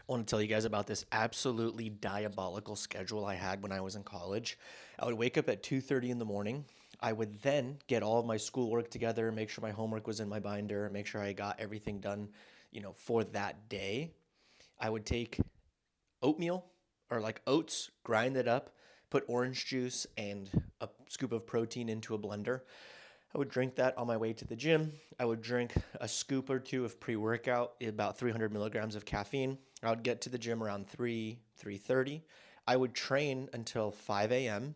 I want to tell you guys about this absolutely diabolical schedule I had when I was in college. I would wake up at 2:30 in the morning. I would then get all of my schoolwork together, make sure my homework was in my binder, make sure I got everything done, for that day. I would take oatmeal or like oats, grind it up, put orange juice and a scoop of protein into a blender. I would drink that on my way to the gym. I would drink a scoop or two of pre-workout, about 300 milligrams of caffeine. I would get to the gym around 3:30. I would train until 5 a.m.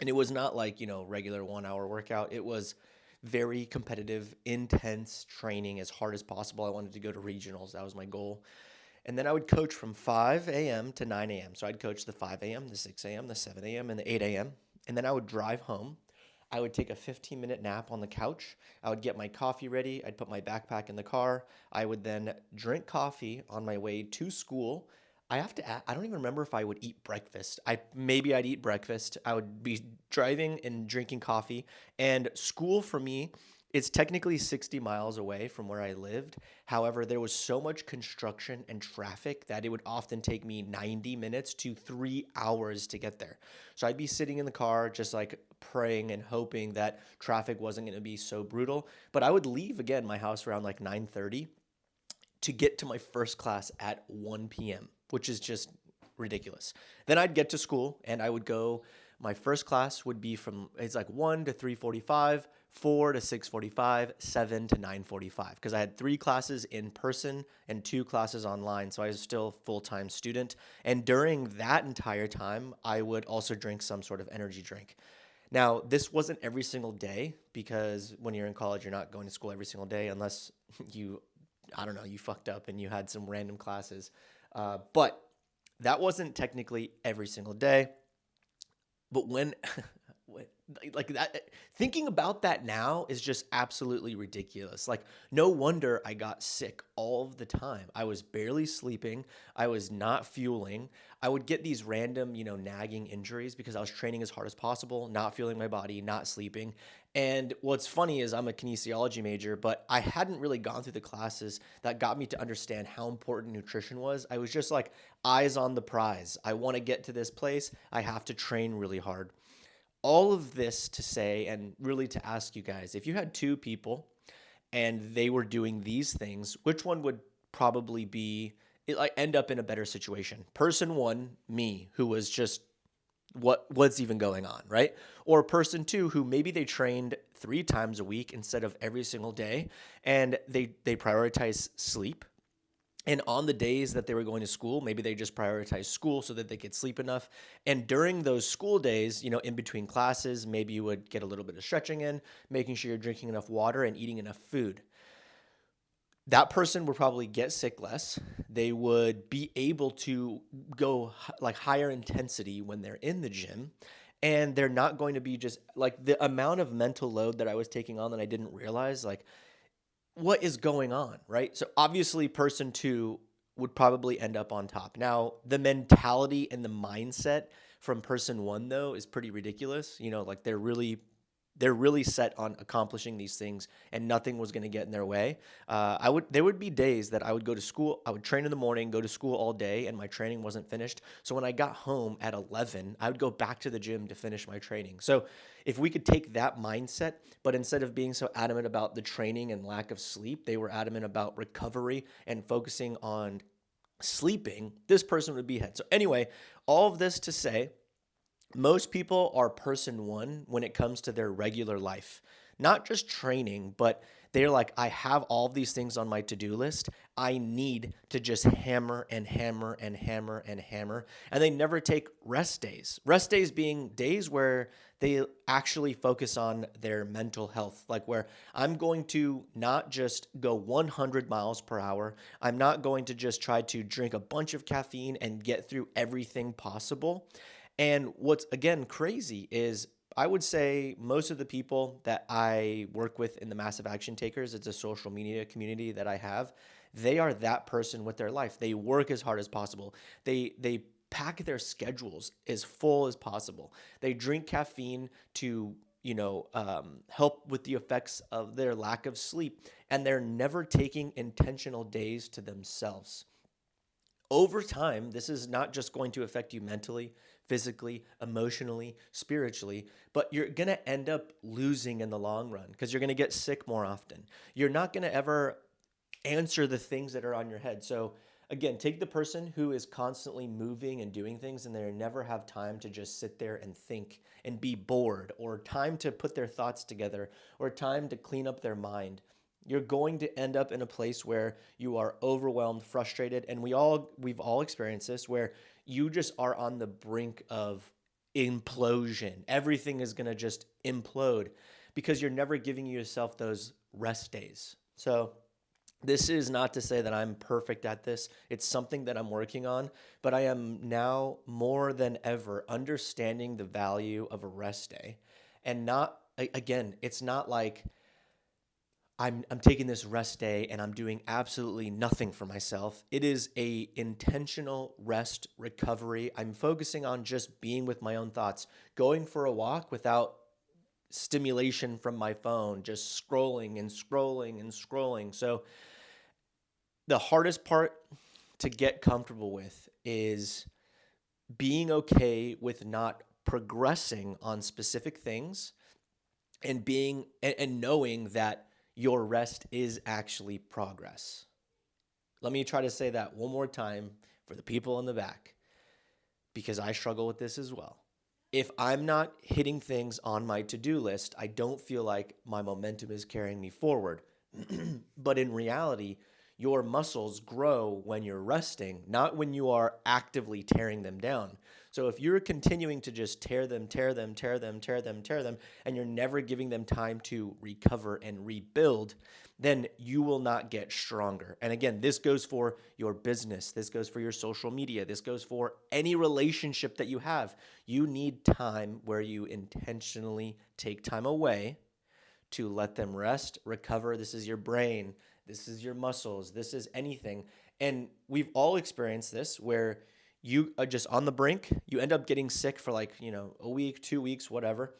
And it was not like, regular 1 hour workout. It was very competitive, intense training as hard as possible. I wanted to go to regionals. That was my goal. And then I would coach from 5 a.m. to 9 a.m. So I'd coach the 5 a.m., the 6 a.m., the 7 a.m., and the 8 a.m. And then I would drive home. I would take a 15-minute nap on the couch. I would get my coffee ready. I'd put my backpack in the car. I would then drink coffee on my way to school. I don't even remember if I would eat breakfast. Maybe I'd eat breakfast. I would be driving and drinking coffee. And school for me, it's technically 60 miles away from where I lived. However, there was so much construction and traffic that it would often take me 90 minutes to 3 hours to get there. So I'd be sitting in the car just like praying and hoping that traffic wasn't going to be so brutal. But I would leave again my house around like 9:30 to get to my first class at 1 p.m., which is just ridiculous. Then I'd get to school and I would go. My first class would be from it's like 1 to 3:45, 4 to 6:45, 7 to 9:45 because I had 3 classes in person and 2 classes online, so I was still a full-time student. And during that entire time, I would also drink some sort of energy drink. Now, this wasn't every single day because when you're in college, you're not going to school every single day unless you I don't know, you fucked up and you had some random classes. But that wasn't technically every single day. But when like that, thinking about that now is just absolutely ridiculous. Like, no wonder I got sick all of the time. I was barely sleeping. I was not fueling. I would get these random, nagging injuries because I was training as hard as possible, not fueling my body, not sleeping. And what's funny is I'm a kinesiology major, but I hadn't really gone through the classes that got me to understand how important nutrition was. I was just like eyes on the prize. I want to get to this place. I have to train really hard. All of this to say, and really to ask you guys, if you had two people and they were doing these things, which one would probably be like end up in a better situation? Person one, me, who was just what's even going on, right? Or person two who maybe they trained 3 times a week instead of every single day, and they prioritize sleep. And on the days that they were going to school, maybe they just prioritized school so that they could sleep enough. And during those school days, in between classes, maybe you would get a little bit of stretching in, making sure you're drinking enough water and eating enough food. That person would probably get sick less. They would be able to go like higher intensity when they're in the gym. And they're not going to be just like the amount of mental load that I was taking on that I didn't realize. Like, what is going on, right? So obviously, person two would probably end up on top. Now, the mentality and the mindset from person one though is pretty ridiculous. Like they're really set on accomplishing these things, and nothing was going to get in their way. There would be days that I would go to school, I would train in the morning, go to school all day, and my training wasn't finished. So when I got home at 11, I would go back to the gym to finish my training. So if we could take that mindset, but instead of being so adamant about the training and lack of sleep, they were adamant about recovery and focusing on sleeping, this person would be ahead. So anyway, all of this to say, most people are person one when it comes to their regular life, not just training, but they're like, I have all these things on my to-do list. I need to just hammer and hammer and hammer and hammer. And they never take rest days. Rest days being days where they actually focus on their mental health, like where I'm going to not just go 100 miles per hour. I'm not going to just try to drink a bunch of caffeine and get through everything possible. And what's again crazy is I would say most of the people that I work with in the Massive Action Takers, it's a social media community that I have, they are that person with their life. They work as hard as possible. They pack their schedules as full as possible. They drink caffeine to help with the effects of their lack of sleep, and they're never taking intentional days to themselves. over time, this is not just going to affect you mentally, physically, emotionally, spiritually, but you're going to end up losing in the long run because you're going to get sick more often. You're not going to ever answer the things that are on your head. So again, take the person who is constantly moving and doing things and they never have time to just sit there and think and be bored, or time to put their thoughts together, or time to clean up their mind. You're going to end up in a place where you are overwhelmed, frustrated, and we've all experienced this, where you just are on the brink of implosion. Everything is going to just implode because you're never giving yourself those rest days. So this is not to say that I'm perfect at this. It's something that I'm working on, but I am now more than ever understanding the value of a rest day. And not, again, it's not like I'm taking this rest day and I'm doing absolutely nothing for myself. It is a intentional rest recovery. I'm focusing on just being with my own thoughts, going for a walk without stimulation from my phone, just scrolling and scrolling and scrolling. So the hardest part to get comfortable with is being okay with not progressing on specific things, and being and knowing that your rest is actually progress. Let me try to say that one more time for the people in the back, because I struggle with this as well. If I'm not hitting things on my to-do list, I don't feel like my momentum is carrying me forward. But in reality, your muscles grow when you're resting, not when you are actively tearing them down. So if you're continuing to just tear them, tear them, tear them, tear them, tear them, and you're never giving them time to recover and rebuild, then you will not get stronger. And again, this goes for your business. This goes for your social media. This goes for any relationship that you have. You need time where you intentionally take time away to let them rest, recover. This is your brain. This is your muscles. This is anything. And we've all experienced this where you are just on the brink. You end up getting sick for like, a week, 2 weeks, whatever.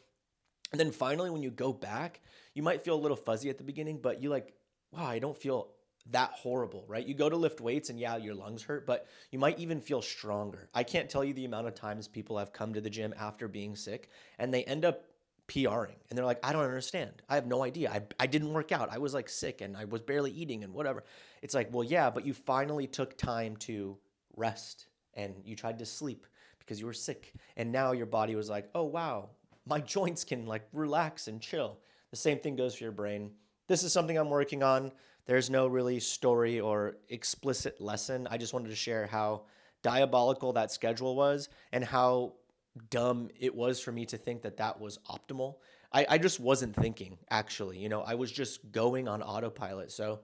And then finally, when you go back, you might feel a little fuzzy at the beginning, but you like, wow, I don't feel that horrible, right? You go to lift weights and yeah, your lungs hurt, but you might even feel stronger. I can't tell you the amount of times people have come to the gym after being sick and they end up PRing and they're like, I don't understand. I have no idea. I didn't work out. I was like sick and I was barely eating and whatever. It's like, well, yeah, but you finally took time to rest and you tried to sleep because you were sick. And now your body was like, oh, wow, my joints can like relax and chill. The same thing goes for your brain. This is something I'm working on. There's no really story or explicit lesson. I just wanted to share how diabolical that schedule was and how dumb it was for me to think that that was optimal. I just wasn't thinking, actually. I was just going on autopilot. So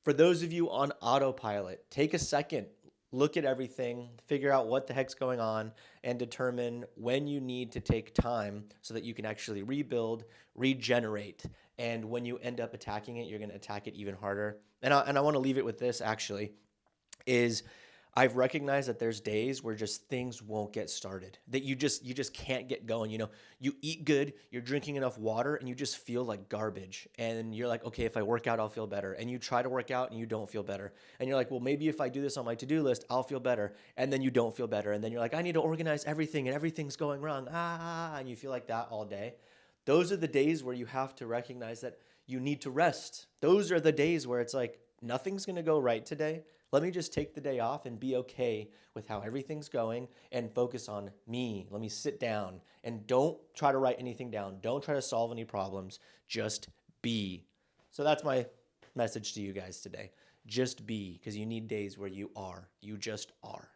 for those of you on autopilot, take a second, look at everything, figure out what the heck's going on, and determine when you need to take time so that you can actually rebuild, regenerate. And when you end up attacking it, you're going to attack it even harder. And I want to leave it with this, actually, is I've recognized that there's days where just things won't get started, that you just can't get going. You eat good, you're drinking enough water, and you just feel like garbage. And you're like, okay, if I work out, I'll feel better. And you try to work out and you don't feel better. And you're like, well, maybe if I do this on my to-do list, I'll feel better. And then you don't feel better. And then you're like, I need to organize everything and everything's going wrong. And you feel like that all day. Those are the days where you have to recognize that you need to rest. Those are the days where it's like, nothing's going to go right today. Let me just take the day off and be okay with how everything's going and focus on me. Let me sit down and don't try to write anything down. Don't try to solve any problems. Just be. So that's my message to you guys today. Just be, because you need days where you are. You just are.